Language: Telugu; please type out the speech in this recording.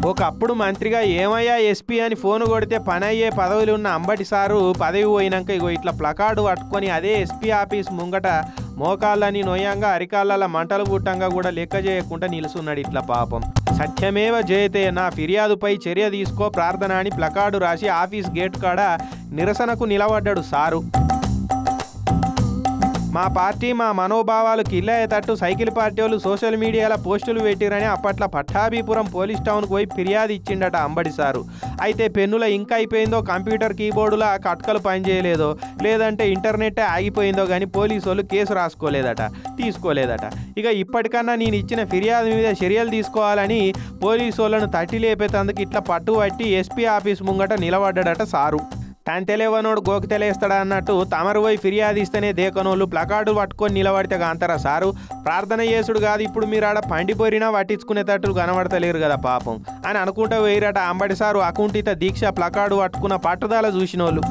ఒకప్పుడు మంత్రిగా ఏమయ్యా ఎస్పీ అని ఫోన్ కొడితే పని అయ్యే పదవులు ఉన్న అంబటి సారు పదవి పోయినాక ఇగో ఇట్లా ప్లకార్డు పట్టుకొని అదే ఎస్పీ ఆఫీస్ ముంగట మోకాళ్ళని నొయ్యంగా అరికాళ్ళ మంటలు పుట్టంగా కూడా లెక్క చేయకుండా నిలుసున్నాడు. ఇట్లా పాపం సత్యమేవ జయతే, నా ఫిర్యాదుపై చర్య తీసుకో ప్రార్థన అని ప్లకార్డు రాసి ఆఫీస్ గేట్ కాడ నిరసనకు నిలబడ్డాడు సారు. మా పార్టీ మా మనోభావాలు కిల్లయ్యేటట్టు సైకిల్ పార్టీ వాళ్ళు సోషల్ మీడియాలో పోస్టులు పెట్టిరని అప్పట్లో పట్టాభిపురం పోలీస్ టౌన్కు పోయి ఫిర్యాదు ఇచ్చిండట అంబటి సారు. అయితే పెన్నుల ఇంక్ అయిపోయిందో, కంప్యూటర్ కీబోర్డులో కట్కలు పనిచేయలేదో, లేదంటే ఇంటర్నెట్ ఆగిపోయిందో కానీ పోలీసు వాళ్ళు కేసు తీసుకోలేదట. ఇక ఇప్పటికన్నా నేను ఇచ్చిన ఫిర్యాదు మీద చర్యలు తీసుకోవాలని పోలీసు వాళ్ళను తట్టి లేపేతందుకు ఇట్లా పట్టుబట్టి ఎస్పీ ఆఫీస్ ముంగట నిలబడ్డాడట సారు. తంతెలేవనోడు గోకి తెలిస్తాడా అన్నట్టు తమరు పోయి ఫిర్యాదు ఇస్తేనే దేకనోళ్ళు ప్లకార్డు పట్టుకొని నిలబడితే కాంతారా సారు. ప్రార్థన చేసుడు కాదు, ఇప్పుడు మీరు ఆడ పండిపోరినా పట్టించుకునేటట్టు కనబడతలేరు కదా పాపం అని అనుకుంటూ వేయరట అంబటి సారు అకుంఠిత దీక్ష ప్లకార్డు పట్టుకున్న పట్టుదల చూసినోళ్ళు.